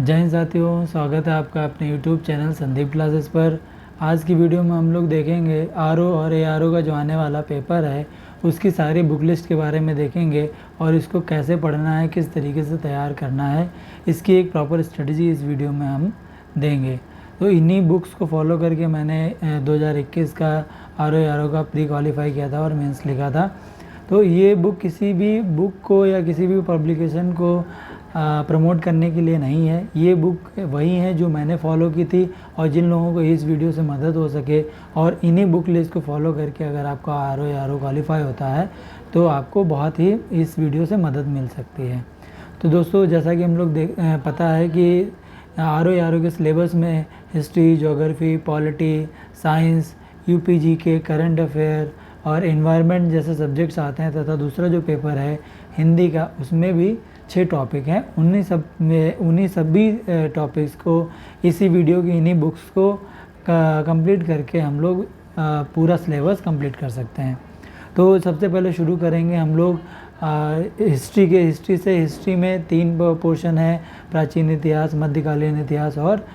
जय हिंद साथियों, स्वागत है आपका अपने YouTube चैनल संदीप क्लासेस पर। आज की वीडियो में हम लोग देखेंगे आरओ और एआरओ का जो आने वाला पेपर है उसकी सारी बुक लिस्ट के बारे में देखेंगे और इसको कैसे पढ़ना है, किस तरीके से तैयार करना है, इसकी एक प्रॉपर स्ट्रेटजी इस वीडियो में हम देंगे। तो इन्हीं बुक्स को फॉलो करके मैंने 2021 का आरओ एआरओ का प्री क्वालिफाई किया था और मेंस लिखा था। तो ये बुक किसी भी बुक को या किसी भी पब्लिकेशन को प्रमोट करने के लिए नहीं है। ये बुक वही है जो मैंने फॉलो की थी और जिन लोगों को इस वीडियो से मदद हो सके, और इन्हीं बुक लिस्ट को फॉलो करके अगर आपका आरओ या आरओ क्वालिफाई होता है तो आपको बहुत ही इस वीडियो से मदद मिल सकती है। तो दोस्तों, जैसा कि हम लोग पता है कि आरओ या आरओ के सिलेबस में history, geography, polity, science, UPG के करंट अफेयर और एनवायरनमेंट जैसे सब्जेक्ट्स आते हैं, तथा दूसरा जो पेपर है हिंदी का, उसमें भी 6 टॉपिक हैं। उन्हीं सभी टॉपिक्स को इसी वीडियो की इन्हीं बुक्स को कंप्लीट करके हम लोग पूरा सिलेबस कंप्लीट कर सकते हैं। तो सबसे पहले शुरू करेंगे हम लोग हिस्ट्री से। हिस्ट्री में 3 पोर्शन है, प्राचीन इतिहास, मध्यकालीन इतिहास और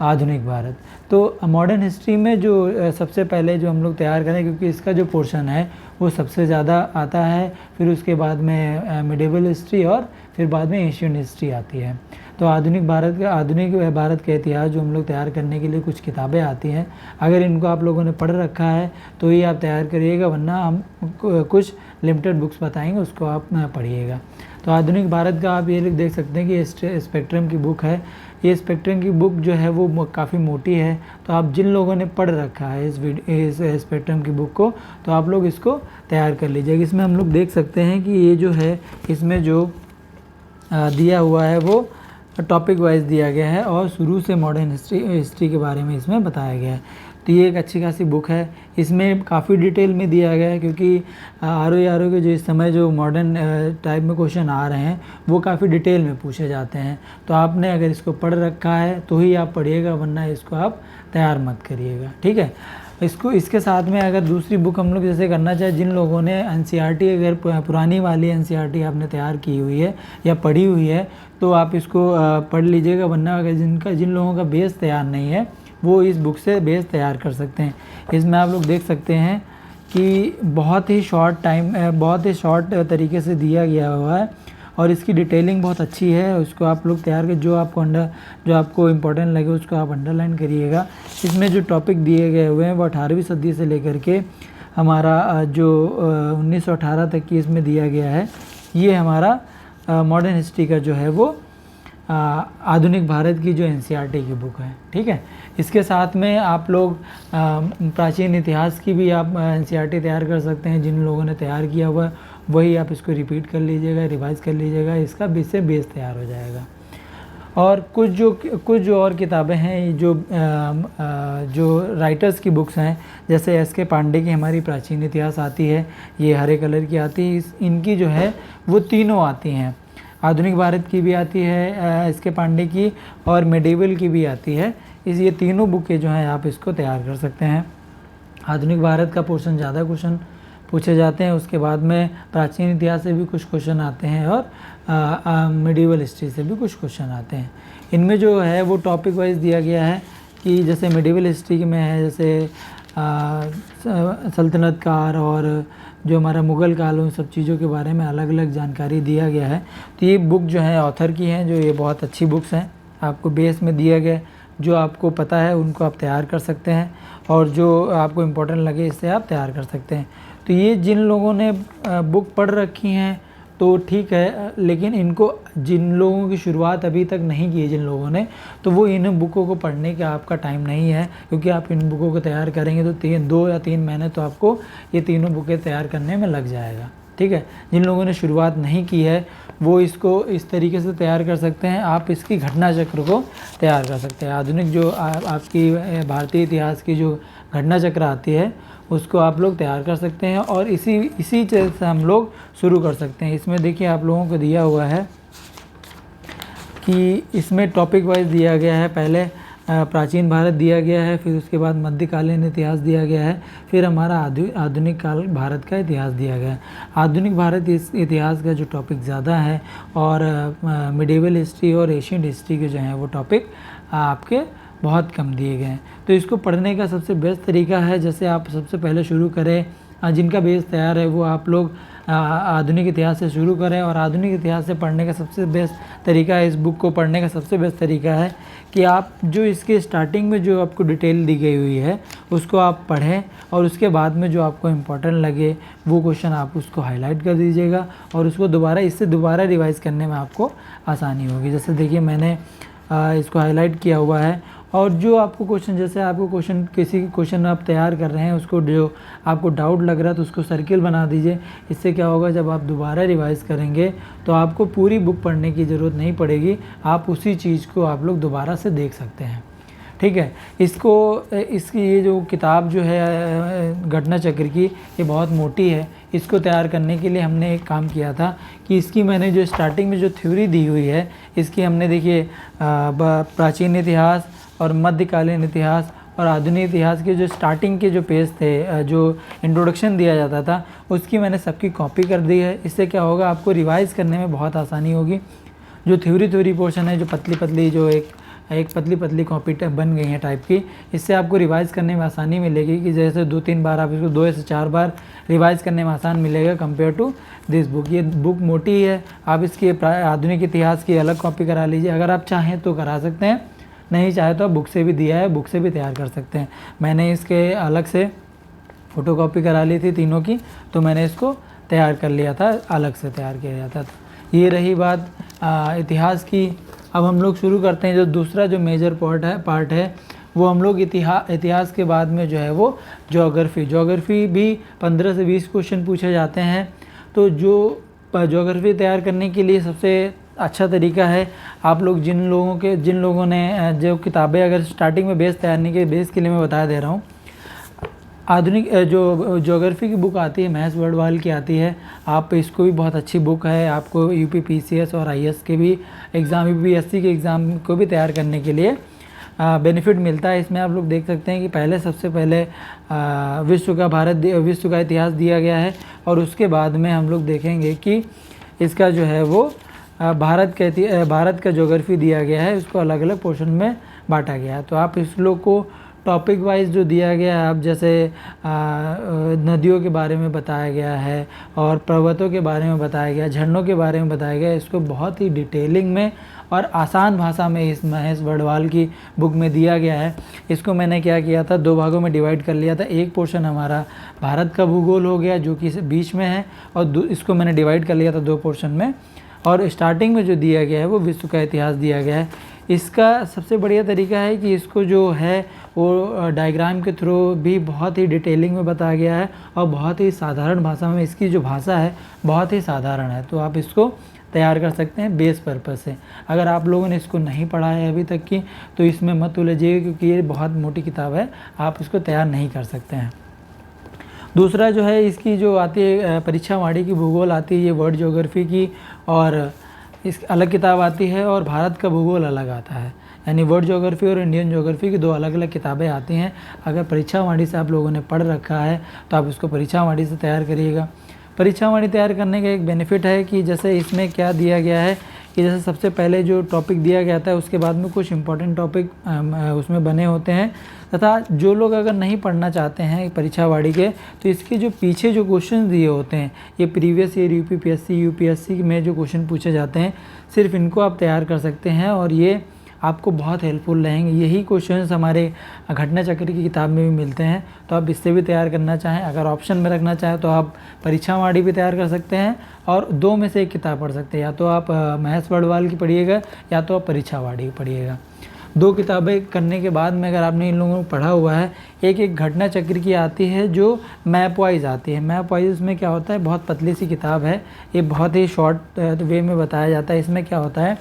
आधुनिक भारत। तो मॉडर्न हिस्ट्री में जो सबसे पहले जो हम लोग तैयार करें, क्योंकि इसका जो पोर्शन है वो सबसे ज़्यादा आता है, फिर उसके बाद में मिडिवल हिस्ट्री और फिर बाद में एशियन हिस्ट्री आती है। तो आधुनिक भारत का इतिहास जो हम लोग तैयार करने के लिए कुछ किताबें आती हैं, अगर इनको आप लोगों ने पढ़ रखा है तो ये आप तैयार करिएगा, वरना हम कुछ लिमिटेड बुक्स बताएंगे, उसको आप पढ़िएगा। तो आधुनिक भारत का आप ये देख सकते हैं कि स्पेक्ट्रम की बुक है। ये स्पेक्ट्रम की बुक जो है वो काफ़ी मोटी है, तो आप जिन लोगों ने पढ़ रखा है इस स्पेक्ट्रम की बुक को, तो आप लोग इसको तैयार कर लीजिएगा। इसमें हम लोग देख सकते हैं कि ये जो है इसमें जो दिया हुआ है वो टॉपिक वाइज दिया गया है और शुरू से मॉडर्न हिस्ट्री के बारे में इसमें बताया गया है। तो ये एक अच्छी खासी बुक है। इसमें काफ़ी डिटेल में दिया गया है, क्योंकि आरओ के जो इस समय जो मॉडर्न टाइप में क्वेश्चन आ रहे हैं वो काफ़ी डिटेल में पूछे जाते हैं। तो आपने अगर इसको पढ़ रखा है तो ही आप पढ़िएगा, वरना इसको आप तैयार मत करिएगा, ठीक है। इसके साथ में अगर दूसरी बुक हम लोग जैसे करना चाहे, जिन लोगों ने एनसीईआरटी, अगर पुरानी वाली एनसीईआरटी आपने तैयार की हुई है या पढ़ी हुई है तो आप इसको पढ़ लीजिएगा, वरना अगर जिन लोगों का बेस तैयार नहीं है वो इस बुक से बेस तैयार कर सकते हैं। इसमें आप लोग देख सकते हैं कि बहुत ही शॉर्ट तरीके से दिया गया हुआ है और इसकी डिटेलिंग बहुत अच्छी है। उसको आप लोग तैयार कर, जो आपको इम्पोर्टेंट लगे उसको आप अंडरलाइन करिएगा। इसमें जो टॉपिक दिए गए हुए हैं वो 18वीं सदी से लेकर के हमारा जो 1918 तक की इसमें दिया गया है। ये हमारा मॉडर्न हिस्ट्री का जो है वो आधुनिक भारत की जो एनसीईआरटी की बुक है, ठीक है। इसके साथ में आप लोग प्राचीन इतिहास की भी आप एनसीईआरटी तैयार कर सकते हैं। जिन लोगों ने तैयार किया हुआ वही आप इसको रिपीट कर लीजिएगा, रिवाइज कर लीजिएगा, इसका इससे बेस तैयार हो जाएगा। और कुछ जो और किताबें हैं जो राइटर्स की बुक्स हैं, जैसे एस.के. पांडे की हमारी प्राचीन इतिहास आती है, ये हरे कलर की आती है। इनकी जो है वो तीनों आती हैं, आधुनिक भारत की भी आती है एस.के. पांडे की, और मिडिवल की भी आती है। ये तीनों बुकें जो हैं आप इसको तैयार कर सकते हैं। आधुनिक भारत का पोर्शन ज़्यादा क्वेश्चन पूछे जाते हैं, उसके बाद में प्राचीन इतिहास से भी कुछ क्वेश्चन आते हैं और मिडिवल हिस्ट्री से भी कुछ क्वेश्चन आते हैं। इनमें जो है वो टॉपिक वाइज दिया गया है कि जैसे मिडिवल हिस्ट्री में है, जैसे सल्तनत काल और जो हमारा मुग़ल काल, उन सब चीज़ों के बारे में अलग अलग जानकारी दिया गया है। तो ये बुक जो है ऑथर की हैं, जो ये बहुत अच्छी बुक्स हैं। आपको बेस में दिया गया जो आपको पता है उनको आप तैयार कर सकते हैं, और जो आपको इम्पोर्टेंट लगे इससे आप तैयार कर सकते हैं। तो ये जिन लोगों ने बुक पढ़ रखी हैं तो ठीक है, लेकिन जिन लोगों की शुरुआत अभी तक नहीं की है जिन लोगों ने, तो वो इन बुकों को पढ़ने का आपका टाइम नहीं है, क्योंकि आप इन बुकों को तैयार करेंगे तो 2 या 3 महीने तो आपको ये तीनों बुकें तैयार करने में लग जाएगा, ठीक है। जिन लोगों ने शुरुआत नहीं की है वो इसको इस तरीके से तैयार कर सकते हैं। आप इसकी घटना चक्र को तैयार कर सकते हैं। आधुनिक जो आपकी भारतीय इतिहास की जो घटना चक्र आती है उसको आप लोग तैयार कर सकते हैं, और इसी चीज़ से हम लोग शुरू कर सकते हैं। इसमें देखिए आप लोगों को दिया हुआ है कि इसमें टॉपिक वाइज दिया गया है। पहले प्राचीन भारत दिया गया है, फिर उसके बाद मध्यकालीन इतिहास दिया गया है, फिर हमारा आधुनिक काल भारत का इतिहास दिया गया है। आधुनिक भारत इतिहास का जो टॉपिक ज़्यादा है और मिडिवल हिस्ट्री और एशियंट हिस्ट्री के जो हैं वो टॉपिक आपके बहुत कम दिए गए हैं। तो इसको पढ़ने का सबसे बेस्ट तरीका है, जैसे आप सबसे पहले शुरू करें, जिनका बेस तैयार है वो आप लोग आधुनिक इतिहास से शुरू करें। और आधुनिक इतिहास से पढ़ने का सबसे बेस्ट तरीका है, इस बुक को पढ़ने का सबसे बेस्ट तरीका है कि आप जो इसके स्टार्टिंग में जो आपको डिटेल दी गई हुई है उसको आप पढ़ें, और उसके बाद में जो आपको इम्पोर्टेंट लगे वो क्वेश्चन आप उसको हाईलाइट कर दीजिएगा, और उसको दोबारा रिवाइज़ करने में आपको आसानी होगी। जैसे देखिए मैंने इसको हाईलाइट किया हुआ है, और जो आपको क्वेश्चन, जैसे आपको किसी क्वेश्चन आप तैयार कर रहे हैं, उसको जो आपको डाउट लग रहा है तो उसको सर्किल बना दीजिए। इससे क्या होगा, जब आप दोबारा रिवाइज़ करेंगे तो आपको पूरी बुक पढ़ने की ज़रूरत नहीं पड़ेगी, आप उसी चीज़ को आप लोग दोबारा से देख सकते हैं। ठीक है, इसकी ये जो किताब जो है घटना चक्र की, ये बहुत मोटी है। इसको तैयार करने के लिए हमने एक काम किया था कि इसकी मैंने जो स्टार्टिंग में जो थ्योरी दी हुई है, इसकी हमने देखिए प्राचीन इतिहास और मध्यकालीन इतिहास और आधुनिक इतिहास के जो स्टार्टिंग के जो पेज थे, जो इंट्रोडक्शन दिया जाता था, उसकी मैंने सबकी कॉपी कर दी है। इससे क्या होगा, आपको रिवाइज़ करने में बहुत आसानी होगी। जो थ्योरी पोर्शन है, जो पतली जो एक पतली कॉपी बन गई है टाइप की, इससे आपको रिवाइज़ करने में आसानी मिलेगी कि जैसे 2-3 बार आप इसको 2 से 4 बार रिवाइज़ करने में आसान मिलेगा कंपेयर टू दिस बुक। ये बुक मोटी है, आप इसकी आधुनिक इतिहास की अलग कॉपी करा लीजिए, अगर आप चाहें तो करा सकते हैं, नहीं चाहे तो आप बुक से भी दिया है, बुक से भी तैयार कर सकते हैं। मैंने इसके अलग से फ़ोटोकॉपी करा ली थी तीनों की, तो मैंने इसको तैयार कर लिया था, अलग से तैयार किया जाता था। ये रही बात इतिहास की। अब हम लोग शुरू करते हैं, जो दूसरा जो मेजर पार्ट है वो हम लोग इतिहास के बाद में जो है वो ज्योग्राफी भी 15 से 20 क्वेश्चन पूछे जाते हैं। तो जो ज्योग्राफी तैयार करने के लिए सबसे अच्छा तरीका है, आप लोग जिन लोगों ने जो किताबें, अगर स्टार्टिंग में बेस तैयार नहीं किए, बेस के लिए मैं बता दे रहा हूँ। आधुनिक जो ज्योग्राफी की बुक आती है, महेश वर्डवाल की आती है, आप इसको भी बहुत अच्छी बुक है। आपको यूपी पीसीएस और आईएएस के भी एग्ज़ाम, यूपीएससी के एग्ज़ाम को भी तैयार करने के लिए बेनिफिट मिलता है। इसमें आप लोग देख सकते हैं कि सबसे पहले विश्व का इतिहास दिया गया है, और उसके बाद में हम लोग देखेंगे कि इसका जो है वो भारत का ज्योग्राफी दिया गया है, उसको अलग अलग पोर्शन में बांटा गया है। तो आप इस लोग को टॉपिक वाइज जो दिया गया है, अब जैसे नदियों के बारे में बताया गया है और पर्वतों के बारे में बताया गया, झरनों के बारे में बताया गया, इसको बहुत ही डिटेलिंग में और आसान भाषा में इस महेश वर्डवाल की बुक में दिया गया है। इसको मैंने क्या किया था, 2 भागों में डिवाइड कर लिया था। एक पोर्शन हमारा भारत का भूगोल हो गया, जो कि बीच में है, और इसको मैंने डिवाइड कर लिया था 2 पोर्शन में, और स्टार्टिंग में जो दिया गया है वो विश्व का इतिहास दिया गया है। इसका सबसे बढ़िया तरीका है कि इसको जो है वो डायग्राम के थ्रू भी बहुत ही डिटेलिंग में बताया गया है, और बहुत ही साधारण भाषा में, इसकी जो भाषा है बहुत ही साधारण है। तो आप इसको तैयार कर सकते हैं बेस पर्पस से। अगर आप लोगों ने इसको नहीं पढ़ा है अभी तक की, तो इसमें मत उलझिए, क्योंकि ये बहुत मोटी किताब है, आप इसको तैयार नहीं कर सकते हैं। दूसरा जो है, इसकी जो आती है परीक्षा वाणी की भूगोल आती है, ये वर्ल्ड ज्योग्राफी की, और इस अलग किताब आती है, और भारत का भूगोल अलग आता है। यानी वर्ल्ड ज्योग्राफी और इंडियन ज्योग्राफी की 2 अलग अलग किताबें आती हैं। अगर परीक्षा वाणी से आप लोगों ने पढ़ रखा है तो आप इसको परीक्षा वाणी से तैयार करिएगा। परीक्षा वाणी तैयार करने का एक बेनिफिट है कि जैसे इसमें क्या दिया गया है कि जैसे सबसे पहले जो टॉपिक दिया गया था, उसके बाद में कुछ इंपॉर्टेंट टॉपिक उसमें बने होते हैं, तथा जो लोग अगर नहीं पढ़ना चाहते हैं परीक्षा वाणी के, तो इसके जो पीछे जो क्वेश्चन दिए होते हैं, ये प्रीवियस ईयर यूपीएससी में जो क्वेश्चन पूछे जाते हैं, सिर्फ इनको आप तैयार कर सकते हैं, और ये आपको बहुत हेल्पफुल रहेंगे। यही क्वेश्चंस हमारे घटना चक्र की किताब में भी मिलते हैं, तो आप इससे भी तैयार करना चाहें, अगर ऑप्शन में रखना चाहें तो आप परीक्षा वाणी भी तैयार कर सकते हैं, और 2 में से एक किताब पढ़ सकते हैं, या तो आप महेश वर्डवाल की पढ़िएगा, या तो आप परीक्षा वाणी की पढ़िएगा। 2 किताबें करने के बाद में अगर आपने इन लोगों को पढ़ा हुआ है, एक घटना चक्र की आती है जो मैप वाइज आती है। मैप वाइज इसमें क्या होता है, बहुत पतली सी किताब है, ये बहुत ही शॉर्ट वे में बताया जाता है। इसमें क्या होता है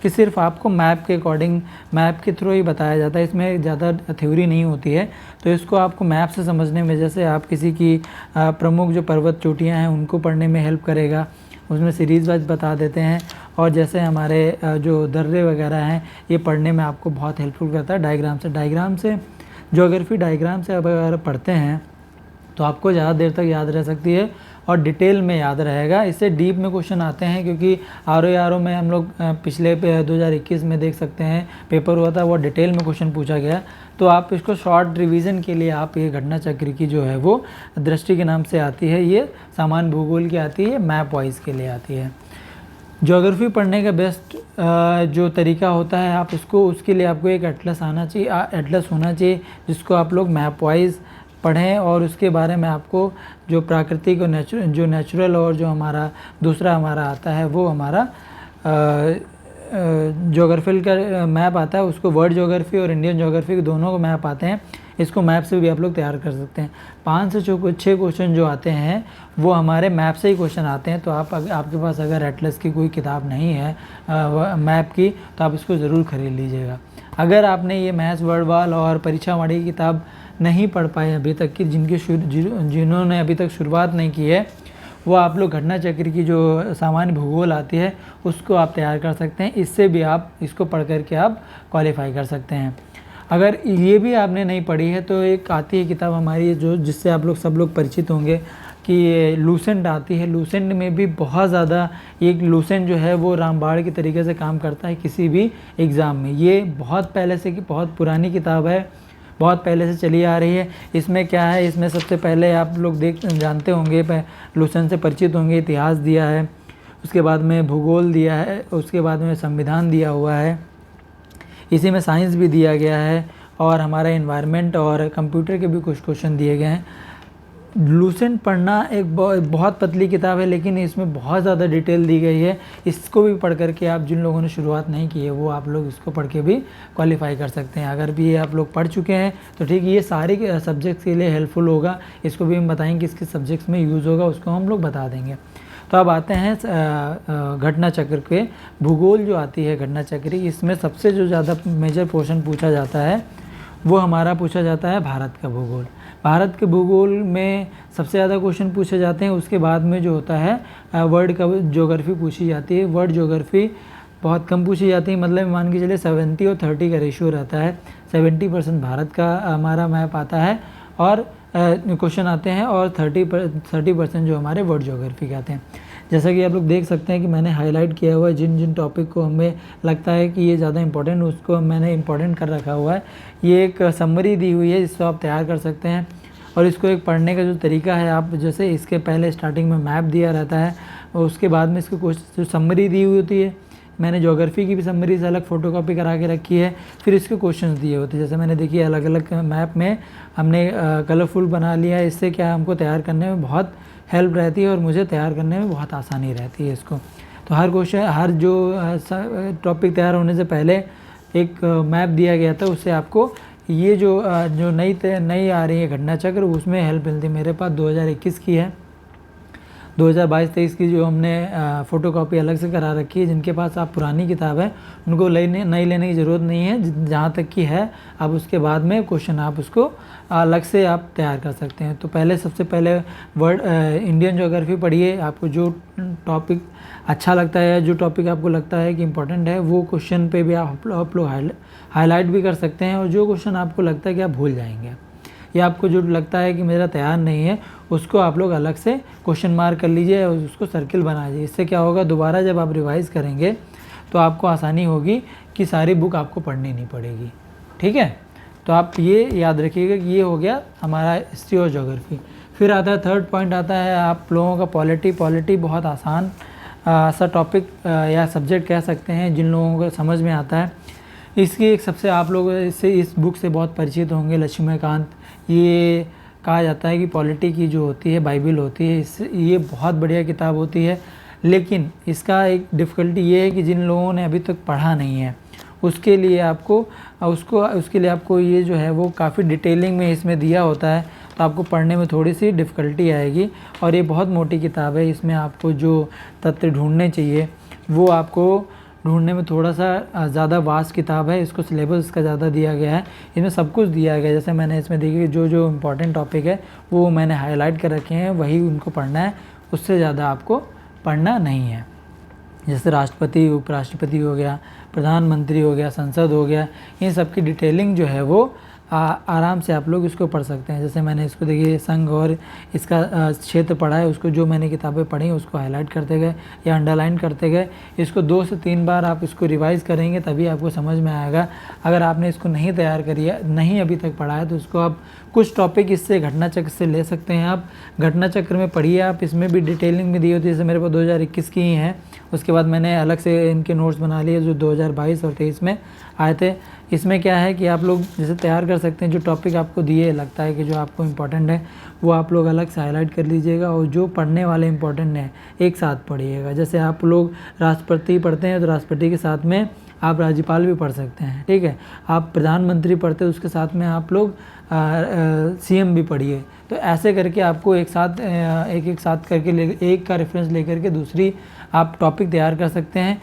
कि सिर्फ आपको मैप के अकॉर्डिंग, मैप के थ्रू ही बताया जाता है, इसमें ज़्यादा थ्योरी नहीं होती है। तो इसको आपको मैप से समझने में, जैसे आप किसी की प्रमुख जो पर्वत चोटियाँ हैं उनको पढ़ने में हेल्प करेगा, उसमें सीरीज़ वाइज बता देते हैं। और जैसे हमारे जो दर्रे वगैरह हैं ये पढ़ने में आपको बहुत हेल्पफुल करता है। डायग्राम से ज्योग्राफी डायग्राम से अगर पढ़ते हैं तो आपको ज़्यादा देर तक याद रह सकती है और डिटेल में याद रहेगा। इससे डीप में क्वेश्चन आते हैं, क्योंकि आर में हम लोग पिछले 2021 में देख सकते हैं पेपर हुआ था, वो डिटेल में क्वेश्चन पूछा गया। तो आप इसको शॉर्ट रिवीजन के लिए आप ये घटना चक्र की जो है वो दृष्टि के नाम से आती है, ये सामान्य भूगोल की आती है, मैप वाइज के लिए आती है। ज्योग्राफी पढ़ने का बेस्ट जो तरीका होता है, आप उसके लिए आपको एक एटलस आना चाहिए, एटलस होना चाहिए जिसको आप लोग मैप वाइज पढ़ें और उसके बारे में आपको जो प्राकृतिक और नेचुरल और जो हमारा दूसरा हमारा आता है वो हमारा ज्योग्राफिकल का मैप आता है, उसको वर्ल्ड ज्योग्राफी और इंडियन ज्योग्राफी दोनों को मैप आते हैं। इसको मैप से भी आप लोग तैयार कर सकते हैं। 5 से 6 क्वेश्चन जो आते हैं वो हमारे मैप से ही क्वेश्चन आते हैं। तो आपके पास अगर एटलस की कोई किताब नहीं है मैप की, तो आप इसको ज़रूर ख़रीद लीजिएगा। अगर आपने ये मैथ्स वर्ड वाल और परीक्षावाणी की किताब नहीं पढ़ पाए अभी तक की, जिन्होंने अभी तक शुरुआत नहीं की है, वो आप लोग घटना चक्र की जो सामान्य भूगोल आती है उसको आप तैयार कर सकते हैं। इससे भी आप इसको पढ़ करके आप क्वालिफाई कर सकते हैं। अगर ये भी आपने नहीं पढ़ी है तो एक आती है किताब हमारी जिससे आप लोग सब लोग परिचित होंगे कि लूसेंट आती है। लूसेंट में भी बहुत ज़्यादा एक लूसेंट जो है वो रामबाण के तरीके से काम करता है किसी भी एग्ज़ाम में। ये बहुत पहले से बहुत पुरानी किताब है, बहुत पहले से चली आ रही है। इसमें क्या है, इसमें सबसे पहले आप लोग जानते होंगे, लूसेंट से परिचित होंगे, इतिहास दिया है, उसके बाद में भूगोल दिया है, उसके बाद में संविधान दिया हुआ है, इसी में साइंस भी दिया गया है और हमारा एनवायरनमेंट और कंप्यूटर के भी कुछ क्वेश्चन दिए गए हैं। लूसेंट पढ़ना एक बहुत पतली किताब है, लेकिन इसमें बहुत ज़्यादा डिटेल दी गई है। इसको भी पढ़ करके आप जिन लोगों ने शुरुआत नहीं की है वो आप लोग इसको पढ़ के भी क्वालिफाई कर सकते हैं। अगर भी ये आप लोग पढ़ चुके हैं तो ठीक, ये सारे सब्जेक्ट्स के लिए हेल्पफुल होगा। इसको भी हम बताएंगे किस किस सब्जेक्ट्स में यूज़ होगा, उसको हम लोग बता देंगे। तो अब आते हैं घटना चक्र के भूगोल जो आती है घटना चक्र, इसमें सबसे जो ज़्यादा मेजर पोर्शन पूछा जाता है वो हमारा पूछा जाता है भारत का भूगोल। भारत के भूगोल में सबसे ज़्यादा क्वेश्चन पूछे जाते हैं। उसके बाद में जो होता है वर्ल्ड का ज्योग्राफी पूछी जाती है। वर्ल्ड ज्योग्राफी बहुत कम पूछी जाती है, मतलब मान के चलिए 70 और 30 का रेशियो रहता है। 70% भारत का हमारा मैप आता है और क्वेश्चन आते हैं और 30% जो हमारे वर्ल्ड ज्योग्राफी के आते हैं। जैसा कि आप लोग देख सकते हैं कि मैंने हाईलाइट किया हुआ है जिन टॉपिक को हमें लगता है कि ये ज़्यादा इंपॉर्टेंट, उसको मैंने इंपॉर्टेंट कर रखा हुआ है। ये एक समरी दी हुई है जिसको आप तैयार कर सकते हैं। और इसको एक पढ़ने का जो तरीका है, आप जैसे इसके पहले स्टार्टिंग में मैप दिया रहता है और उसके बाद में इसको जो समरी दी हुई होती है, मैंने ज्योग्राफी की भी समरी से अलग फ़ोटोकॉपी करा के रखी है। फिर इसके क्वेश्चंस दिए होते हैं, जैसे मैंने देखिए अलग अलग मैप में हमने कलरफुल बना लिया है। इससे क्या हमको तैयार करने में बहुत हेल्प रहती है और मुझे तैयार करने में बहुत आसानी रहती है इसको। तो हर क्वेश्चन, हर जो टॉपिक तैयार होने से पहले एक मैप दिया गया था, उससे आपको ये जो नई आ रही है घटना चक्र, उसमें हेल्प मिलती है। मेरे पास 2021 की है, 2022-23 की जो हमने फ़ोटोकॉपी अलग से करा रखी है। जिनके पास आप पुरानी किताब है उनको नई लेने की ज़रूरत नहीं है, जहाँ तक की है अब उसके बाद में क्वेश्चन आप उसको अलग से आप तैयार कर सकते हैं। तो सबसे पहले इंडियन ज्योग्राफी पढ़िए। आपको जो टॉपिक अच्छा लगता है, जो टॉपिक आपको लगता है कि इम्पोर्टेंट है, वो क्वेश्चन पे भी आप लोग हाईलाइट भी कर सकते हैं। और जो क्वेश्चन आपको लगता है कि आप भूल जाएंगे या आपको जो लगता है कि मेरा तैयार नहीं है, उसको आप लोग अलग से क्वेश्चन मार्क कर लीजिए और उसको सर्किल बना लीजिए। इससे क्या होगा, दोबारा जब आप रिवाइज़ करेंगे तो आपको आसानी होगी कि सारी बुक आपको पढ़नी नहीं पड़ेगी। ठीक है, तो आप ये याद रखिएगा कि ये हो गया हमारा हिस्ट्री और ज्योग्राफी। फिर आता है थर्ड पॉइंट आता है आप लोगों का पॉलिटी बहुत आसान सा टॉपिक या सब्जेक्ट कह सकते हैं, जिन लोगों को समझ में आता है। इसकी एक सबसे आप लोग इस बुक से बहुत परिचित होंगे, लक्ष्मीकांत। ये कहा जाता है कि पॉलिटी की जो होती है बाइबल होती है। ये बहुत बढ़िया किताब होती है, लेकिन इसका एक डिफ़िकल्टी ये है कि जिन लोगों ने अभी तक पढ़ा नहीं है उसके लिए आपको ये जो है वो काफ़ी डिटेलिंग में इसमें दिया होता है, तो आपको पढ़ने में थोड़ी सी डिफ़िकल्टी आएगी। और ये बहुत मोटी किताब है, इसमें आपको जो तथ्य ढूंढने चाहिए वो आपको ढूंढने में थोड़ा सा ज़्यादा वास्ट किताब है। इसको सिलेबस इसका ज़्यादा दिया गया है, इसमें सब कुछ दिया गया है। जैसे मैंने इसमें देखिए जो इम्पोर्टेंट टॉपिक है वो मैंने हाईलाइट कर रखे हैं, वही उनको पढ़ना है, उससे ज़्यादा आपको पढ़ना नहीं है। जैसे राष्ट्रपति, उपराष्ट्रपति हो गया, प्रधानमंत्री हो गया, संसद हो गया, इन सब की डिटेलिंग जो है वो आराम से आप लोग इसको पढ़ सकते हैं। जैसे मैंने इसको देखिए संघ और इसका क्षेत्र पढ़ा है, उसको जो मैंने किताबें पढ़ी उसको हाईलाइट करते गए या अंडरलाइन करते गए। इसको 2 से 3 बार आप इसको रिवाइज़ करेंगे तभी आपको समझ में आएगा। अगर आपने इसको नहीं तैयार करी है, नहीं अभी तक पढ़ा है, तो इसको आप कुछ टॉपिक इससे घटना चक्र से ले सकते हैं। आप घटना चक्र में पढ़िए, आप इसमें भी डिटेलिंग में दी होती है। जैसे मेरे पास 2021 की ही हैं, उसके बाद मैंने अलग से इनके नोट्स बना लिए जो 2022 और 23 में आए थे। इसमें क्या है कि आप लोग जैसे तैयार कर सकते हैं, जो टॉपिक आपको दिए लगता है कि जो आपको इम्पोर्टेंट है वो आप लोग अलग से हाईलाइट कर लीजिएगा, और जो पढ़ने वाले इम्पोर्टेंट हैं एक साथ पढ़िएगा। जैसे आप लोग राष्ट्रपति पढ़ते हैं तो राष्ट्रपति के साथ में आप राज्यपाल भी पढ़ सकते हैं, ठीक है। आप प्रधानमंत्री पढ़ते हैं उसके साथ में आप लोग सीएम भी पढ़िए। तो ऐसे करके आपको एक साथ एक साथ करके एक का रेफरेंस लेकर के दूसरी आप टॉपिक तैयार कर सकते हैं।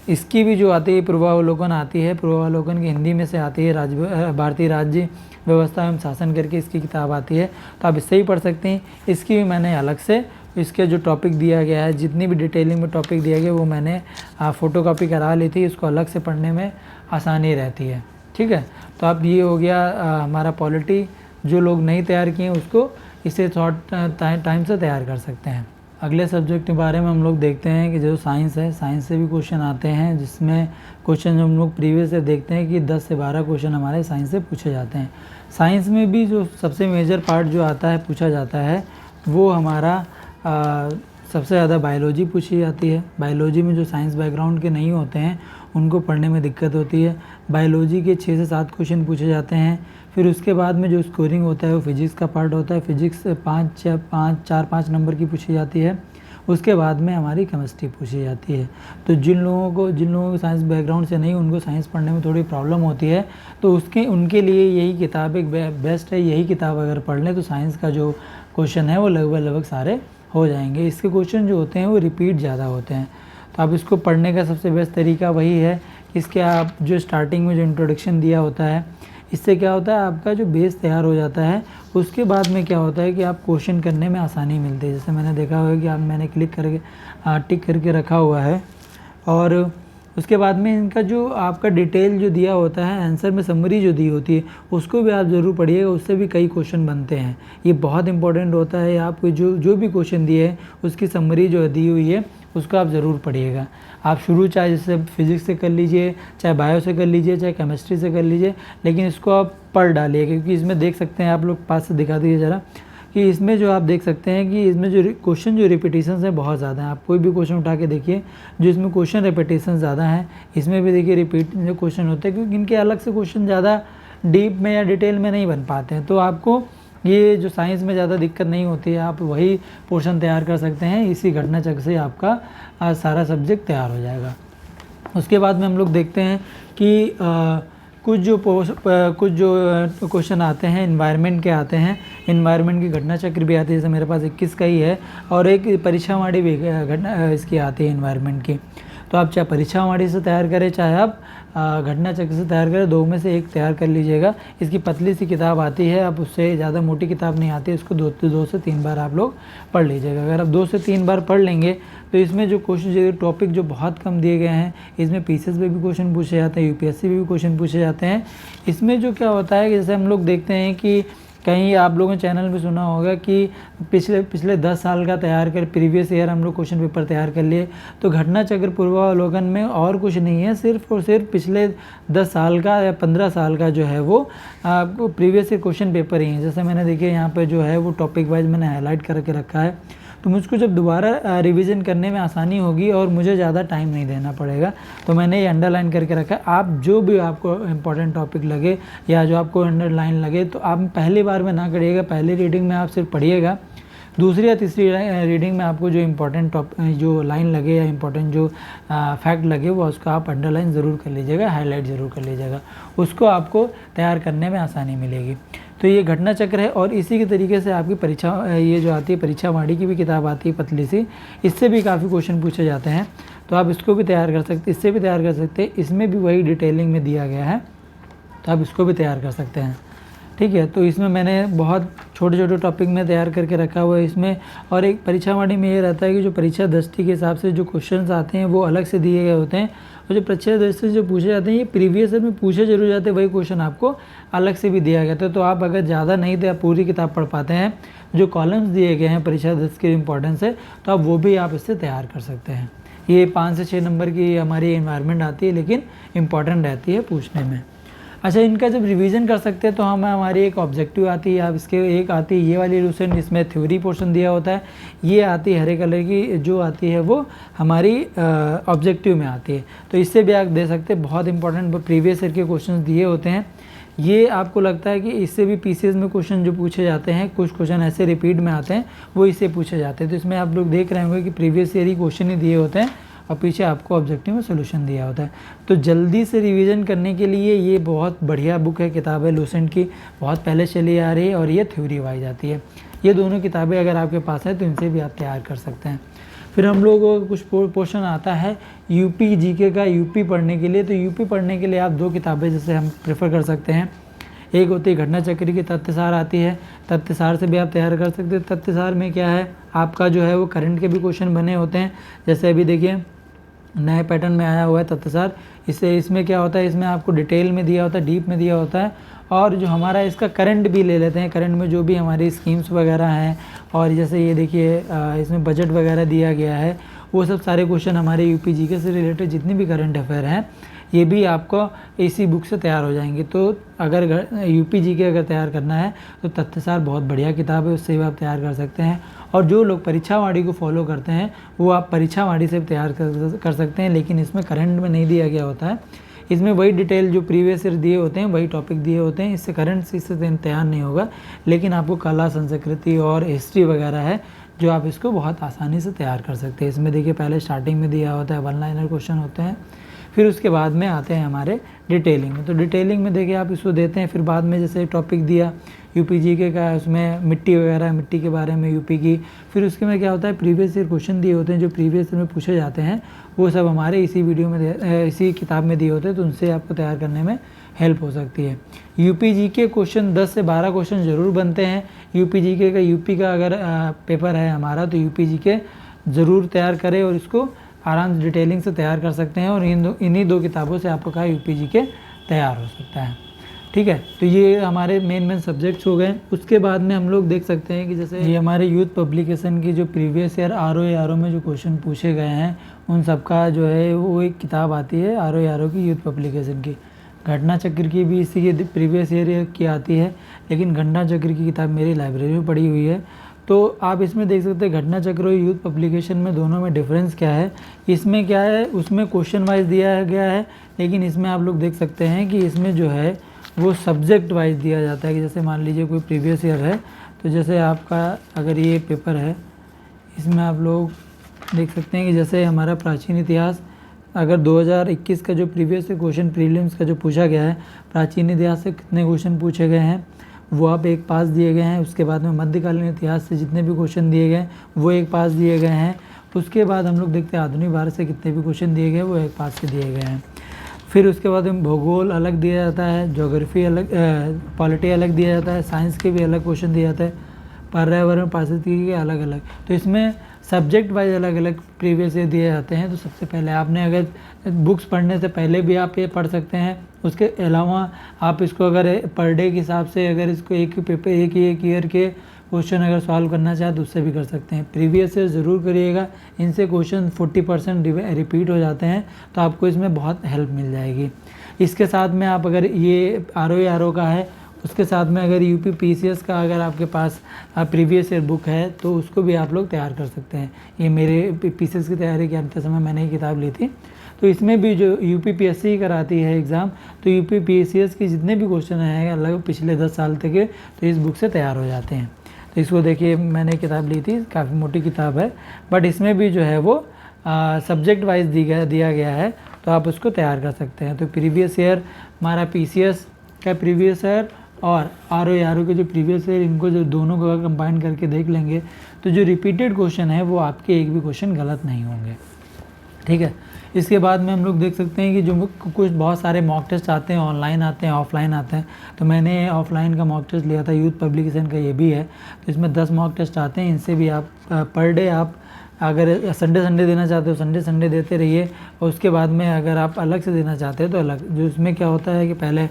इसकी भी जो आती है पूर्वावलोकन आती है, पूर्वावलोकन की हिंदी में से आती है, भारतीय राज्य व्यवस्था एवं शासन करके इसकी किताब आती है, तो आप इससे ही पढ़ सकते हैं। इसकी भी मैंने अलग से इसके जो टॉपिक दिया गया है, जितनी भी डिटेलिंग में टॉपिक दिया गया वो मैंने फ़ोटोकॉपी करा ली थी, इसको अलग से पढ़ने में आसानी रहती है, ठीक है। तो अब ये हो गया हमारा पॉलिटी। जो लोग नहीं तैयार किए उसको इसे शॉर्ट टाइम से तैयार कर सकते हैं। अगले सब्जेक्ट के बारे में हम लोग देखते हैं कि जो साइंस है, साइंस से भी क्वेश्चन आते हैं, जिसमें क्वेश्चन हम लोग प्रीवियस से देखते हैं कि 10 से 12 क्वेश्चन हमारे साइंस से पूछे जाते हैं। साइंस में भी जो सबसे मेजर पार्ट जो आता है पूछा जाता है वो हमारा सबसे ज़्यादा बायोलॉजी पूछी जाती है। बायोलॉजी में जो साइंस बैकग्राउंड के नहीं होते हैं उनको पढ़ने में दिक्कत होती है। बायोलॉजी के 6 से 7 क्वेश्चन पूछे जाते हैं। फिर उसके बाद में जो स्कोरिंग होता है वो फिजिक्स का पार्ट होता है। फिजिक्स 4-5 नंबर की पूछी जाती है। उसके बाद में हमारी केमिस्ट्री पूछी जाती है। तो जिन लोगों को साइंस बैकग्राउंड से नहीं, उनको साइंस पढ़ने में थोड़ी प्रॉब्लम होती है, तो उनके लिए यही किताब एक बेस्ट है। यही किताब अगर पढ़ लें तो साइंस का जो क्वेश्चन है वो लगभग सारे हो जाएंगे। इसके क्वेश्चन जो होते हैं वो रिपीट ज़्यादा होते हैं। तो आप इसको पढ़ने का सबसे बेस्ट तरीका वही है, इसके आप जो स्टार्टिंग में जो इंट्रोडक्शन दिया होता है, इससे क्या होता है आपका जो बेस तैयार हो जाता है। उसके बाद में क्या होता है कि आप क्वेश्चन करने में आसानी मिलती है। जैसे मैंने देखा हुआ है कि मैंने टिक करके रखा हुआ है, और उसके बाद में इनका जो आपका डिटेल जो दिया होता है, आंसर में समरी जो दी होती है उसको भी आप ज़रूर पढ़िएगा, उससे भी कई क्वेश्चन बनते हैं। ये बहुत इंपॉर्टेंट होता है। आपको जो भी क्वेश्चन दिए है उसकी समरी जो दी हुई है उसको आप ज़रूर पढ़िएगा। आप शुरू चाहे जैसे फिजिक्स से कर लीजिए, चाहे बायो से कर लीजिए, चाहे केमिस्ट्री से कर लीजिए, लेकिन इसको आप पढ़ डालिए, क्योंकि इसमें देख सकते हैं आप लोग पास से दिखा दीजिए ज़रा, कि इसमें जो आप देख सकते हैं कि इसमें जो क्वेश्चन जो रिपीटिशंस है बहुत ज़्यादा है। आप कोई भी क्वेश्चन उठा के देखिए जो इसमें क्वेश्चन रिपीटिशन ज़्यादा है, इसमें भी देखिए रिपीट जो क्वेश्चन होते हैं, क्योंकि इनके अलग से क्वेश्चन ज़्यादा डीप में या डिटेल में नहीं बन पाते हैं। तो आपको ये जो साइंस में ज़्यादा दिक्कत नहीं होती है, आप वही पोर्शन तैयार कर सकते हैं। इसी घटना चक्र से आपका सारा सब्जेक्ट तैयार हो जाएगा। उसके बाद में हम लोग देखते हैं कि कुछ जो क्वेश्चन आते हैं एनवायरनमेंट के आते हैं। एनवायरनमेंट की घटना चक्र भी आती है, जैसे मेरे पास 21 का ही है, और एक परीक्षावाणी भी घटना इसकी आती है एनवायरनमेंट की। तो आप चाहे परीक्षावाणी से तैयार करें, चाहे आप घटना चक्र से तैयार करें, 2 में से एक तैयार कर लीजिएगा। इसकी पतली सी किताब आती है, आप उससे ज़्यादा मोटी किताब नहीं आती है, इसको 2 से 3 बार आप लोग पढ़ लीजिएगा। अगर आप 2 से 3 बार पढ़ लेंगे तो इसमें जो क्वेश्चन टॉपिक जो बहुत कम दिए गए हैं, इसमें पीसीएस में भी क्वेश्चन पूछे जाते हैं, यूपीएससी में भी क्वेश्चन पूछे जाते हैं। इसमें जो क्या होता है कि जैसे हम लोग देखते हैं कि कहीं आप लोगों ने चैनल में सुना होगा कि पिछले 10 साल का तैयार कर, प्रीवियस ईयर हम लोग क्वेश्चन पेपर तैयार कर लिए। तो घटना चक्र पूर्वावलोकन में और कुछ नहीं है, सिर्फ और सिर्फ पिछले 10 साल का या 15 साल का जो है वो आपको प्रीवियस ईयर क्वेश्चन पेपर ही है। जैसे मैंने देखिए यहाँ पे जो है वो टॉपिक वाइज मैंने हाईलाइट करके रखा है, तो मुझको जब दोबारा रिवीजन करने में आसानी होगी और मुझे ज़्यादा टाइम नहीं देना पड़ेगा, तो मैंने ये अंडरलाइन करके रखा है। आप जो भी आपको इम्पोर्टेंट टॉपिक लगे या जो आपको अंडरलाइन लगे, तो आप पहली बार में ना करिएगा, पहली रीडिंग में आप सिर्फ पढ़िएगा। दूसरी या तीसरी रीडिंग में आपको जो इम्पोर्टेंट जो लाइन लगे या इम्पोर्टेंट जो फैक्ट लगे वो उसको आप अंडरलाइन ज़रूर कर लीजिएगा, हाईलाइट ज़रूर कर लीजिएगा, उसको आपको तैयार करने में आसानी मिलेगी। तो ये घटना चक्र है, और इसी के तरीके से आपकी परीक्षा ये जो आती है परीक्षावाणी की भी किताब आती है पतली सी, इससे भी काफ़ी क्वेश्चन पूछे जाते हैं। तो आप इसको भी तैयार कर सकते, इससे भी तैयार कर सकते हैं। इसमें भी वही डिटेलिंग में दिया गया है, तो आप इसको भी तैयार कर सकते हैं, ठीक है। तो इसमें मैंने बहुत छोटे छोटे टॉपिक में तैयार करके रखा हुआ है इसमें। और एक परीक्षावाणी में ये रहता है कि जो परीक्षा दृष्टि के हिसाब से जो क्वेश्चंस आते हैं वो अलग से दिए गए होते हैं, और जो परीक्षा दृष्टि से जो पूछे जाते हैं ये प्रीवियस ईयर में पूछे जरूर जाते हैं, वही क्वेश्चन आपको अलग से भी दिया गया था। तो आप अगर ज़्यादा नहीं तो आप पूरी किताब पढ़ पाते हैं, जो कॉलम्स दिए गए हैं परीक्षा दृष्टि की इंपॉर्टेंस है, तो आप वो भी आप इससे तैयार कर सकते हैं। ये 5 से 6 नंबर की हमारी एनवायरनमेंट आती है, लेकिन इंपॉर्टेंट रहती है पूछने में। अच्छा, इनका जब रिवीजन कर सकते हैं तो हमारी एक ऑब्जेक्टिव आती है, आप इसके एक आती है ये वाली लूसेंट, जिसमें थ्योरी पोर्शन दिया होता है। ये आती है हरे कलर की, जो आती है वो हमारी ऑब्जेक्टिव में आती है। तो इससे भी आप दे सकते हैं, बहुत इंपॉर्टेंट प्रीवियस ईयर के क्वेश्चन दिए होते हैं। ये आपको लगता है कि इससे भी पीसीएस में क्वेश्चन जो पूछे जाते हैं, कुछ क्वेश्चन ऐसे रिपीट में आते हैं, वो इससे पूछे जाते हैं। तो इसमें आप लोग देख रहे होंगे कि प्रीवियस ईयर ही क्वेश्चन ही दिए होते हैं और पीछे आपको ऑब्जेक्टिव में सोल्यूशन दिया होता है। तो जल्दी से रिवीजन करने के लिए ये बहुत बढ़िया बुक है, किताब है लूसेंट की, बहुत पहले चली आ रही है, और ये थ्योरी वाइज आती है। ये दोनों किताबें अगर आपके पास है तो इनसे भी आप तैयार कर सकते हैं। फिर हम लोग कुछ पोर्शन आता है यूपी जीके का, यूपी पढ़ने के लिए। तो यूपी पढ़ने के लिए आप 2 किताबें जैसे हम प्रेफर कर सकते हैं। एक होती है घटना चक्र की तथ्यसार आती है, तथ्यसार से भी आप तैयार कर सकते हैं। तथ्यसार में क्या है, आपका जो है वो करंट के भी क्वेश्चन बने होते हैं। जैसे अभी देखिए नए पैटर्न में आया हुआ है तथ्यसार, इसमें क्या होता है, इसमें आपको डिटेल में दिया होता है, डीप में दिया होता है, और जो हमारा इसका करंट भी ले लेते हैं। करंट में जो भी हमारी स्कीम्स वगैरह हैं, और जैसे ये देखिए इसमें बजट वगैरह दिया गया है, वो सब सारे क्वेश्चन हमारे यूपी जीके से रिलेटेड जितनी भी करंट अफेयर हैं, ये भी आपको इसी बुक से तैयार हो जाएंगे। तो अगर यूपी जीके अगर तैयार करना है तो तथ्यसार बहुत बढ़िया किताब है, उससे भी आप तैयार कर सकते हैं। और जो लोग परीक्षावाणी को फॉलो करते हैं वो आप परीक्षावाणी से तैयार कर सकते हैं, लेकिन इसमें करंट में नहीं दिया गया होता है। इसमें वही डिटेल जो प्रीवियस ईयर दिए होते हैं, वही टॉपिक दिए होते हैं। इससे करंट से तैयार नहीं होगा, लेकिन आपको कला, संस्कृति और हिस्ट्री वगैरह है जो आप इसको बहुत आसानी से तैयार कर सकते हैं। इसमें देखिए पहले स्टार्टिंग में दिया होता है 1 लाइनर क्वेश्चन होते हैं, फिर उसके बाद में आते हैं हमारे डिटेलिंग में। तो डिटेलिंग में देखिए आप इसको देते हैं, फिर बाद में जैसे टॉपिक दिया यूपी जीके का, उसमें मिट्टी वगैरह, मिट्टी के बारे में यूपी की, फिर उसके में क्या होता है प्रीवियस ईयर क्वेश्चन दिए होते हैं, जो प्रीवियस ईयर में पूछे जाते हैं, वो सब हमारे इसी वीडियो में इसी किताब में दिए होते हैं। तो उनसे आपको तैयार करने में हेल्प हो सकती है। यूपी जीके क्वेश्चन 10 से 12 क्वेश्चन ज़रूर बनते हैं यूपी जीके का। यूपी का अगर पेपर है हमारा तो यूपी जीके ज़रूर तैयार करें, और इसको आराम से डिटेलिंग से तैयार कर सकते हैं। और इन्हीं 2 किताबों से आपका यूपी जीके तैयार हो सकता है। ठीक है, तो ये हमारे मेन सब्जेक्ट्स हो गए। उसके बाद में हम लोग देख सकते हैं कि जैसे ये हमारे यूथ पब्लिकेशन की जो प्रीवियस ईयर आरओ में जो क्वेश्चन पूछे गए हैं, उन सब का जो है वो एक किताब आती है आरओ की यूथ पब्लिकेशन की। घटना चक्र की भी इसी के प्रीवियस ईयर की आती है, लेकिन घटना चक्र की किताब मेरी लाइब्रेरी में पड़ी हुई है। तो आप इसमें देख सकते हैं घटना चक्र और यूथ पब्लिकेशन में दोनों में डिफरेंस क्या है। इसमें क्या है, उसमें क्वेश्चन वाइज दिया गया है, लेकिन इसमें आप लोग देख सकते हैं कि इसमें जो है वो सब्जेक्ट वाइज दिया जाता है। कि जैसे मान लीजिए कोई प्रीवियस ईयर है, तो जैसे आपका अगर ये पेपर है, इसमें आप लोग देख सकते हैं कि जैसे हमारा प्राचीन इतिहास, अगर 2021 का जो प्रीवियस क्वेश्चन प्रीलिम्स का जो पूछा गया है, प्राचीन इतिहास से कितने क्वेश्चन पूछे गए हैं वो आप 1 पास दिए गए हैं। उसके बाद में मध्यकालीन इतिहास से जितने भी क्वेश्चन दिए गए वो 1 पास दिए गए हैं। उसके बाद हम लोग देखते हैं आधुनिक भारत से कितने भी क्वेश्चन दिए गए वो 1 पास के दिए गए हैं। फिर उसके बाद में भूगोल अलग दिया जाता है, ज्योग्राफी अलग, पॉलिटी अलग दिया जाता है, साइंस के भी अलग क्वेश्चन दिया जाता है, पर्यावरण पारिस्थितिकी के अलग अलग। तो इसमें सब्जेक्ट वाइज अलग अलग प्रीवियस ईयर दिए जाते हैं। तो सबसे पहले आपने अगर बुक्स पढ़ने से पहले भी आप ये पढ़ सकते हैं। उसके अलावा आप इसको अगर पर डे के हिसाब से अगर इसको एक ईयर के क्वेश्चन अगर सॉल्व करना चाहे तो उससे भी कर सकते हैं। प्रीवियस ईयर ज़रूर करिएगा, इनसे क्वेश्चन 40% रिपीट हो जाते हैं, तो आपको इसमें बहुत हेल्प मिल जाएगी। इसके साथ में आप अगर ये आरओ का है, उसके साथ में अगर यूपी पीसीएस का अगर आपके पास प्रीवियस ईयर बुक है तो उसको भी आप लोग तैयार कर सकते हैं। ये मेरे पीसीएस की तैयारी करते समय मैंने ये किताब ली थी। तो इसमें भी जो यूपी पीएससी कराती है एग्ज़ाम, तो यूपी पीसीएस के जितने भी क्वेश्चन हैं अलग पिछले 10 साल तक के, तो इस बुक से तैयार हो जाते हैं। तो इसको देखिए मैंने किताब ली थी, काफ़ी मोटी किताब है, बट इसमें भी जो है वो सब्जेक्ट वाइज दिया गया है, तो आप उसको तैयार कर सकते हैं। तो प्रीवियस ईयर हमारा पीसीएस का प्रीवियस ईयर और आरओ के जो प्रीवियस ईयर, इनको जो दोनों को कंबाइन करके देख लेंगे तो जो रिपीटेड क्वेश्चन है वो आपके एक भी क्वेश्चन गलत नहीं होंगे। ठीक है, इसके बाद में हम लोग देख सकते हैं कि जो कुछ बहुत सारे मॉक टेस्ट आते हैं, ऑनलाइन आते हैं, ऑफलाइन आते हैं। तो मैंने ऑफलाइन का मॉक टेस्ट लिया था, यूथ पब्लिकेशन का ये भी है। तो इसमें 10 मॉक टेस्ट आते हैं। इनसे भी आप पर डे आप अगर संडे देना चाहते हो संडे देते रहिए, और उसके बाद में अगर आप अलग से देना चाहते हो तो अलग। जो इसमें क्या होता है कि पहले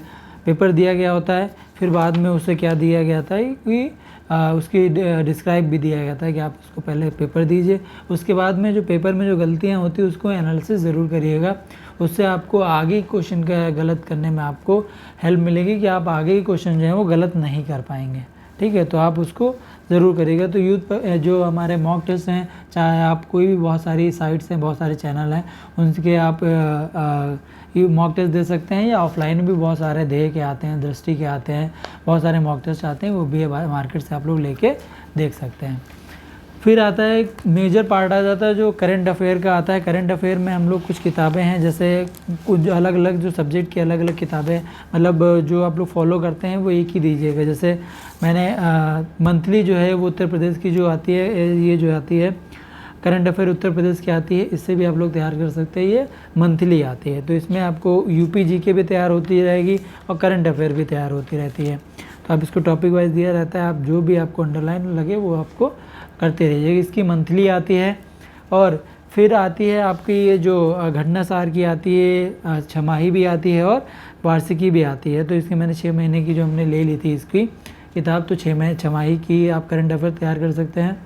पेपर दिया गया होता है, फिर बाद में उसे क्या दिया गया था कि उसकी डिस्क्राइब भी दिया गया था कि आप उसको पहले पेपर दीजिए, उसके बाद में जो पेपर में जो गलतियां होती है उसको एनालिसिस ज़रूर करिएगा। उससे आपको आगे क्वेश्चन का गलत करने में आपको हेल्प मिलेगी कि आप आगे के क्वेश्चन जो है वो गलत नहीं कर पाएंगे। ठीक है, तो आप उसको ज़रूर करिएगा। तो यूथ पर जो हमारे मॉक टेस्ट हैं, चाहे आप कोई भी बहुत सारी साइट्स हैं, बहुत सारे चैनल हैं, उनके आप मॉक टेस्ट दे सकते हैं, या ऑफलाइन भी बहुत सारे दे के आते हैं, दृष्टि के आते हैं, बहुत सारे मॉक टेस्ट आते हैं, वो भी मार्केट से आप लोग लेके देख सकते हैं। फिर आता है एक मेजर पार्ट आ जाता है जो करंट अफेयर का आता है। करंट अफेयर में हम लोग कुछ किताबें हैं, जैसे कुछ अलग अलग जो सब्जेक्ट की अलग अलग किताबें, मतलब जो आप लोग फॉलो करते हैं वो एक ही दीजिएगा। जैसे मैंने मंथली जो है वो उत्तर प्रदेश की जो आती है, ये जो आती है करंट अफेयर उत्तर प्रदेश की आती है, इससे भी आप लोग तैयार कर सकते हैं। ये मंथली आती है, तो इसमें आपको यूपी जीके भी तैयार होती रहेगी और करंट अफेयर भी तैयार होती रहती है। तो आप इसको टॉपिक वाइज दिया रहता है, आप जो भी आपको अंडरलाइन लगे वो आपको करते रहिए। इसकी मंथली आती है, और फिर आती है आपकी ये जो घटना सार की आती है, छमाही भी आती है और वार्षिकी भी आती है। तो इसकी मैंने 6 महीने की जो हमने ले ली थी इसकी किताब, तो 6 छमाही की आप करंट अफेयर तैयार कर सकते हैं।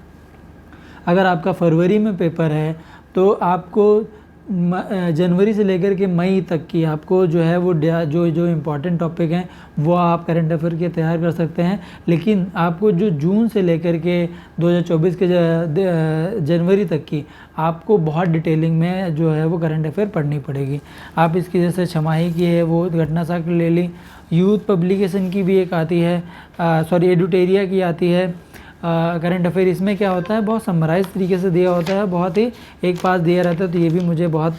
अगर आपका फरवरी में पेपर है तो आपको जनवरी से लेकर के मई तक की आपको जो है वो जो इम्पॉर्टेंट टॉपिक हैं वो आप करंट अफेयर के तैयार कर सकते हैं। लेकिन आपको जो जून से लेकर के 2024 के जनवरी तक की आपको बहुत डिटेलिंग में जो है वो करंट अफेयर पढ़नी पड़ेगी। आप इसकी जैसे छमाही की है वो घटना साक्ष्य ले ली, यूथ पब्लिकेशन की भी एक आती है, एडुटेरिया की आती है करंट अफेयर। इसमें क्या होता है, बहुत समराइज तरीके से दिया होता है, बहुत ही एक पास दिया रहता है, तो ये भी मुझे बहुत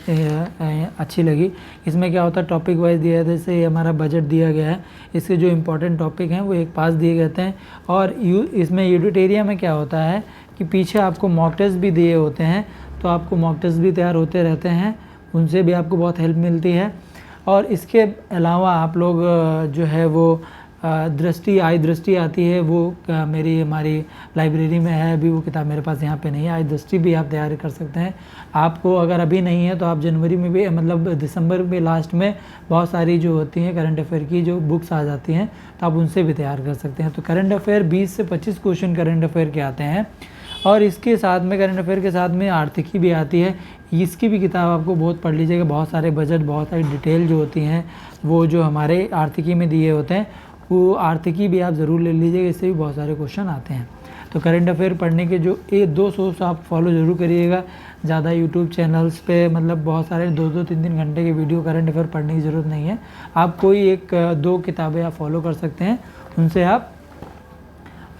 अच्छी लगी। इसमें क्या होता है, टॉपिक वाइज दिया है, जैसे हमारा बजट दिया गया है, इसके जो इम्पोर्टेंट टॉपिक हैं वो एक पास दिए गए हैं। और इसमें एडुटेरिया में क्या होता है कि पीछे आपको मॉक टेस्ट भी दिए होते हैं, तो आपको मॉक टेस्ट भी तैयार होते रहते हैं, उनसे भी आपको बहुत हेल्प मिलती है। और इसके अलावा आप लोग जो है वो दृष्टि आती है, वो हमारी लाइब्रेरी में है, अभी वो किताब मेरे पास यहाँ पे नहीं है। आई दृष्टि भी आप तैयार कर सकते हैं। आपको अगर अभी नहीं है तो आप जनवरी में भी, मतलब दिसंबर में लास्ट में बहुत सारी जो होती हैं करंट अफेयर की जो बुक्स आ जाती हैं, तो आप उनसे भी तैयार कर सकते हैं। तो करंट अफेयर 20 से 25 क्वेश्चन करंट अफेयर के आते हैं। और इसके साथ में करंट अफेयर के साथ में आर्थिकी भी आती है, इसकी भी किताब आपको बहुत पढ़ लीजिएगा। बहुत सारे बजट, बहुत सारी डिटेल जो होती हैं वो जो हमारे आर्थिकी में दिए होते हैं, वो आर्थिकी भी आप ज़रूर ले लीजिएगा, इससे भी बहुत सारे क्वेश्चन आते हैं। तो करंट अफेयर पढ़ने के जो 1-2 सोर्स आप फॉलो ज़रूर करिएगा। ज़्यादा यूट्यूब चैनल्स पे मतलब बहुत सारे 2-2, 3-3 घंटे के वीडियो करंट अफेयर पढ़ने की ज़रूरत नहीं है। आप कोई 1-2 किताबें आप फॉलो कर सकते हैं, उनसे आप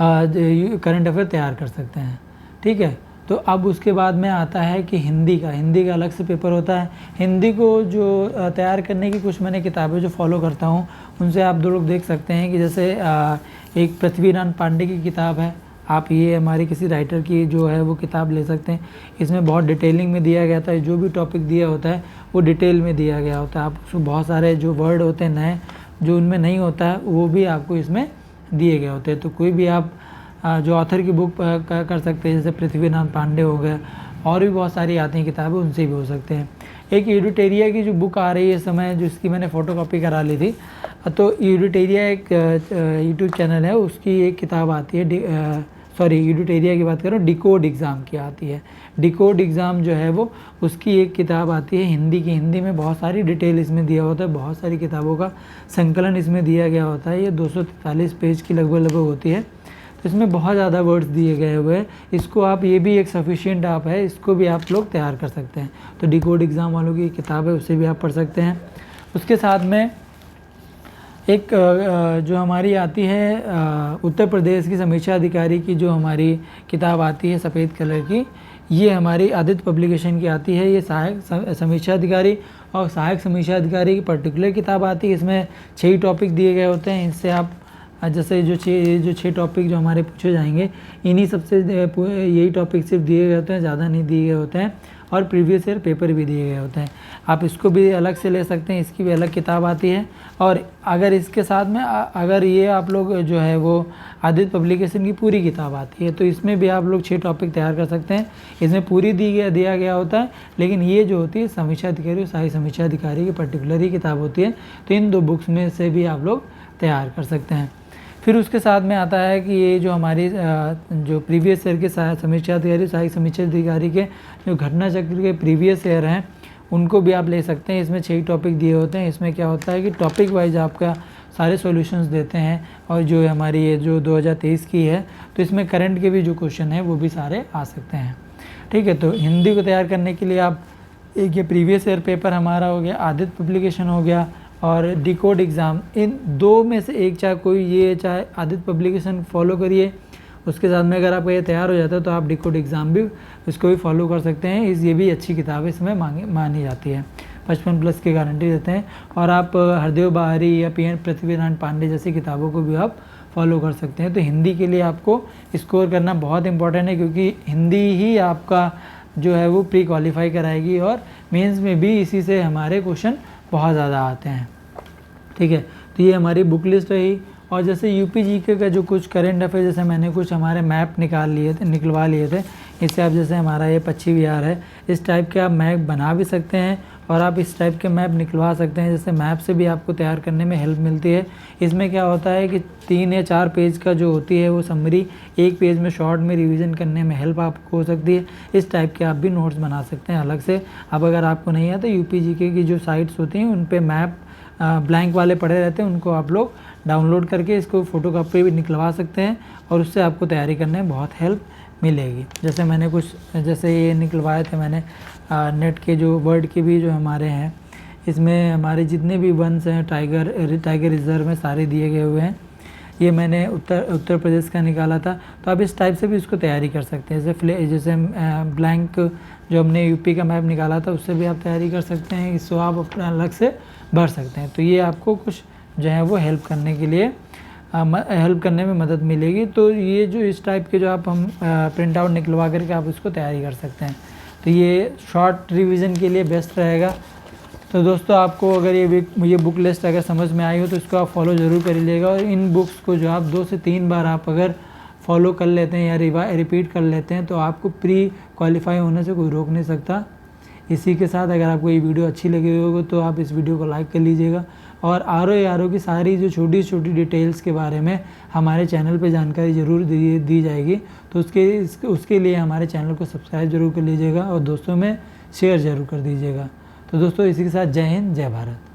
करंट अफेयर तैयार कर सकते हैं। ठीक है, तो अब उसके बाद में आता है कि हिंदी का अलग से पेपर होता है। हिंदी को जो तैयार करने की कुछ मैंने किताबें जो फॉलो करता हूँ, उनसे आप दो लोग देख सकते हैं कि जैसे एक पृथ्वीनारायण पांडे की किताब है, आप ये हमारे किसी राइटर की जो है वो किताब ले सकते हैं। इसमें बहुत डिटेलिंग में दिया गया था, जो भी टॉपिक दिया होता है वो डिटेल में दिया गया होता है। आप उसमें बहुत सारे जो वर्ड होते हैं नए, जो उनमें नहीं होता है, वो भी आपको इसमें दिए गए होते हैं। तो कोई भी आप जो ऑथर की बुक कर सकते हैं, जैसे पृथ्वीनारायण पांडे हो गए, और भी बहुत सारी आती हैं किताबें, उनसे भी हो सकते हैं। एक एडुटेरिया की जो बुक आ रही है इस समय, जिसकी मैंने फ़ोटोकॉपी करा ली थी, तो एडुटेरिया एक यूट्यूब चैनल है, उसकी एक किताब आती है, एडुटेरिया की बात करो, डिकोड एग्ज़ाम की आती है। डिकोड एग्ज़ाम जो है वो, उसकी एक किताब आती है हिंदी की। हिंदी में बहुत सारी डिटेल इसमें दिया होता है, बहुत सारी किताबों का संकलन इसमें दिया गया होता है। ये 243 पेज की लगभग होती है, तो इसमें बहुत ज़्यादा वर्ड्स दिए गए हुए हैं। इसको आप, ये भी एक सफिशिएंट आप है, इसको भी आप लोग तैयार कर सकते हैं। तो डिकोड एग्ज़ाम वालों की किताब है, उसे भी आप पढ़ सकते हैं। उसके साथ में एक जो हमारी आती है उत्तर प्रदेश की समीक्षा अधिकारी की जो हमारी किताब आती है सफ़ेद कलर की, ये हमारी आदित्य पब्लिकेशन की आती है। ये सहायक समीक्षा अधिकारी और सहायक समीक्षा अधिकारी की पर्टिकुलर किताब आती है। इसमें 6 टॉपिक दिए गए होते हैं। इनसे आप जैसे जो 6 टॉपिक जो हमारे पूछे जाएंगे, इन्हीं सबसे यही टॉपिक सिर्फ दिए गए होते हैं, ज़्यादा नहीं दिए गए होते हैं। और प्रीवियस ईयर पेपर भी दिए गए होते हैं। आप इसको भी अलग से ले सकते हैं, इसकी भी अलग किताब आती है। और अगर इसके साथ में अगर ये आप लोग जो है वो आदित्य पब्लिकेशन की पूरी किताब आती है, तो इसमें भी आप लोग 6 टॉपिक तैयार कर सकते हैं। इसमें पूरी दिया गया होता है, लेकिन ये जो होती है समीक्षा अधिकारी और सहायक समीक्षा अधिकारी की पर्टिकुलर ही किताब होती है। तो इन 2 बुक्स में से भी आप लोग तैयार कर सकते हैं। फिर उसके साथ में आता है कि ये जो हमारी जो प्रीवियस ईयर के समीक्षा अधिकारी सहायक समीक्षा अधिकारी के जो घटना चक्र के प्रीवियस ईयर हैं उनको भी आप ले सकते हैं। इसमें 6 टॉपिक दिए होते हैं। इसमें क्या होता है कि टॉपिक वाइज आपका सारे सॉल्यूशंस देते हैं। और जो हमारी ये जो 2023 की है, तो इसमें करंट के भी जो क्वेश्चन है वो भी सारे आ सकते हैं। ठीक है, तो हिंदी को तैयार करने के लिए आप एक ये प्रीवियस ईयर पेपर हमारा हो गया, आदित्य पब्लिकेशन हो गया और डिकोड एग्ज़ाम, इन 2 में से एक चाहे कोई ये चाहे आदित्य पब्लिकेशन फॉलो करिए। उसके साथ में अगर आपका ये तैयार हो जाता है तो आप डिकोड एग्ज़ाम भी इसको भी फॉलो कर सकते हैं। ये भी अच्छी किताब है, इसमें मानी जाती है। 55+ की गारंटी देते हैं। और आप हरदेव बाहरी या PN पृथ्वीनारायण पांडे जैसी किताबों को भी आप फॉलो कर सकते हैं। तो हिंदी के लिए आपको स्कोर करना बहुत इंपॉर्टेंट है, क्योंकि हिंदी ही आपका जो है वो प्री क्वालिफाई कराएगी और मेंस में भी इसी से हमारे क्वेश्चन बहुत ज़्यादा आते हैं। ठीक है, तो ये हमारी बुक लिस्ट रही। और जैसे यूपी जीके का जो कुछ करंट अफेयर, जैसे मैंने कुछ हमारे मैप निकलवा लिए थे। इससे आप जैसे हमारा ये पश्चिम बिहार है, इस टाइप के आप मैप बना भी सकते हैं और आप इस टाइप के मैप निकलवा सकते हैं। जैसे मैप से भी आपको तैयार करने में हेल्प मिलती है। इसमें क्या होता है कि 3 या 4 पेज का जो होती है वो समरी 1 पेज में शॉर्ट में रिवीजन करने में हेल्प आपको हो सकती है। इस टाइप के आप भी नोट्स बना सकते हैं अलग से। अब अगर आपको नहीं है तो यूपी जीके की जो साइट्स होती हैं उन पर मैप ब्लैंक वाले पड़े रहते हैं, उनको आप लोग डाउनलोड करके इसको फ़ोटोकॉपी भी निकलवा सकते हैं और उससे आपको तैयारी करने में बहुत हेल्प मिलेगी। जैसे मैंने कुछ जैसे ये निकलवाए थे मैंने नेट के जो वर्ड के भी जो हमारे हैं, इसमें हमारे जितने भी वंस हैं टाइगर रिजर्व में सारे दिए गए हुए हैं। ये मैंने उत्तर प्रदेश का निकाला था। तो आप इस टाइप से भी इसको तैयारी कर सकते हैं। जैसे ब्लैंक जो हमने यूपी का मैप निकाला था उससे भी आप तैयारी कर सकते हैं। इसको आप अपना अलग से भर सकते हैं। तो ये आपको कुछ जो है वो हेल्प करने में मदद मिलेगी। तो ये जो इस टाइप के जो आप हम प्रिंट आउट निकलवा करके आप इसको तैयारी कर सकते हैं। तो ये शॉर्ट रिवीजन के लिए बेस्ट रहेगा। तो दोस्तों आपको अगर ये बुक लिस्ट अगर समझ में आई हो तो इसको आप फॉलो ज़रूर कर लीजिएगा। और इन बुक्स को जो आप 2 से 3 बार आप अगर फॉलो कर लेते हैं या रिपीट कर लेते हैं तो आपको प्री क्वालिफाई होने से कोई रोक नहीं सकता। इसी के साथ अगर आपको ये वीडियो अच्छी लगी होगी तो आप इस वीडियो को लाइक कर लीजिएगा। और आर की सारी जो छोटी छोटी डिटेल्स के बारे में हमारे चैनल पे जानकारी ज़रूर दी जाएगी। तो उसके लिए हमारे चैनल को सब्सक्राइब ज़रूर कर लीजिएगा और दोस्तों में शेयर ज़रूर कर दीजिएगा। तो दोस्तों इसी के साथ जय हिंद, जय भारत।